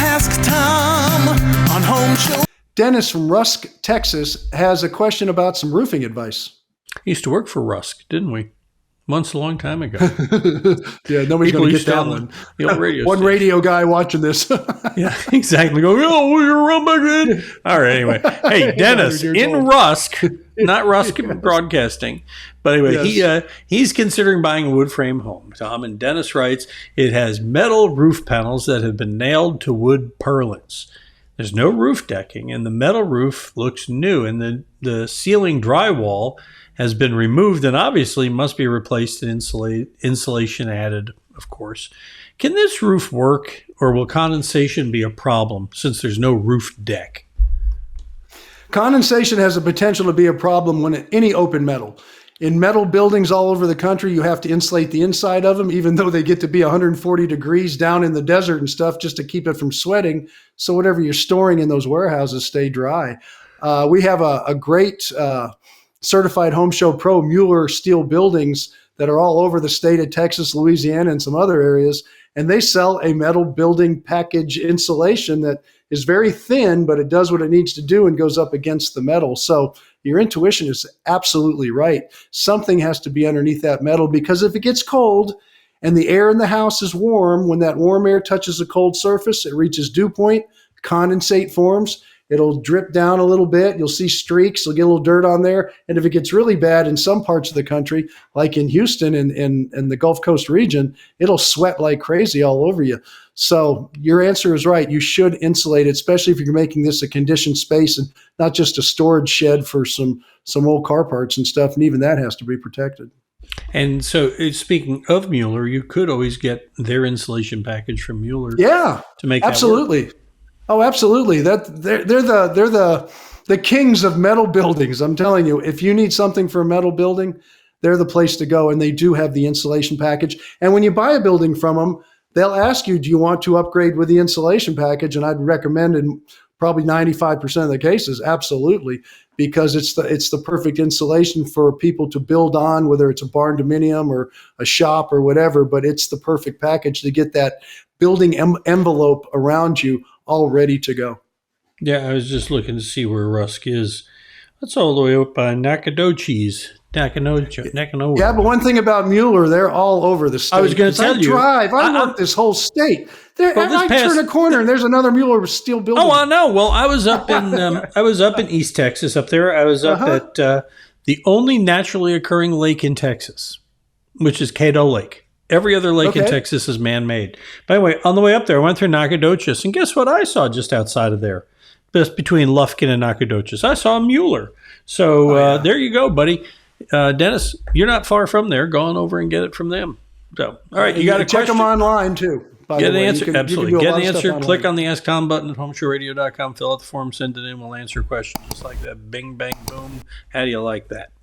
Ask Tom on Home Show. Dennis from Rusk, Texas, has a question about some roofing advice. Used to work for Rusk, didn't we? Once a long time ago. Yeah, nobody's going to get that one. The old radio one station. Radio guy watching this. Yeah, exactly. Go, oh, you're run back in. All right, anyway. Hey, Dennis, in Rusk, not Rusk Broadcasting, but anyway, yes. He's considering buying a wood frame home, Tom, and Dennis writes, it has metal roof panels that have been nailed to wood purlins. There's no roof decking, and the metal roof looks new, and the ceiling drywall has been removed and obviously must be replaced and insulation added, of course. Can this roof work, or will condensation be a problem since there's no roof deck? Condensation has a potential to be a problem when any open metal. In metal buildings all over the country, you have to insulate the inside of them, even though they get to be 140 degrees down in the desert and stuff, just to keep it from sweating. So whatever you're storing in those warehouses stay dry. We have a great certified Home Show Pro Mueller steel buildings that are all over the state of Texas, Louisiana, and some other areas. And they sell a metal building package insulation that is very thin, but it does what it needs to do and goes up against the metal. So your intuition is absolutely right. Something has to be underneath that metal, because if it gets cold and the air in the house is warm, when that warm air touches a cold surface, it reaches dew point, condensate forms. It'll drip down a little bit. You'll see streaks. You'll get a little dirt on there. And if it gets really bad in some parts of the country, like in Houston and the Gulf Coast region, it'll sweat like crazy all over you. So your answer is right. You should insulate it, especially if you're making this a conditioned space and not just a storage shed for some old car parts and stuff. And even that has to be protected. And so speaking of Mueller, you could always get their insulation package from Mueller. Yeah, to make absolutely. That work. Oh, absolutely. They're the kings of metal buildings. I'm telling you, if you need something for a metal building, they're the place to go. And they do have the insulation package. And when you buy a building from them, they'll ask you, do you want to upgrade with the insulation package? And I'd recommend in probably 95% of the cases, absolutely, because it's the perfect insulation for people to build on, whether it's a barn dominium or a shop or whatever. But it's the perfect package to get that building envelope around you all ready to go. Yeah, I was just looking to see where Rusk is. That's all the way up by Nacogdoches. Yeah, but one thing about Mueller, they're all over the state. I was going to tell you. I work this whole state. I turn a corner and there's another Mueller steel building. Oh, I know. Well, I was up in East Texas up there. I was up at the only naturally occurring lake in Texas, which is Cato Lake. Every other lake in Texas is man-made. By the way, on the way up there, I went through Nacogdoches, and guess what I saw just outside of there? Just between Lufkin and Nacogdoches. I saw Mueller. So there you go, buddy. Dennis, you're not far from there. Go on over and get it from them. So, all right, you got a question? Check them online, too. Get an answer. Absolutely. Get an answer. Click on the Ask Tom button at HomeShowRadio.com. Fill out the form, send it in. We'll answer questions just like that. Bing, bang, boom. How do you like that?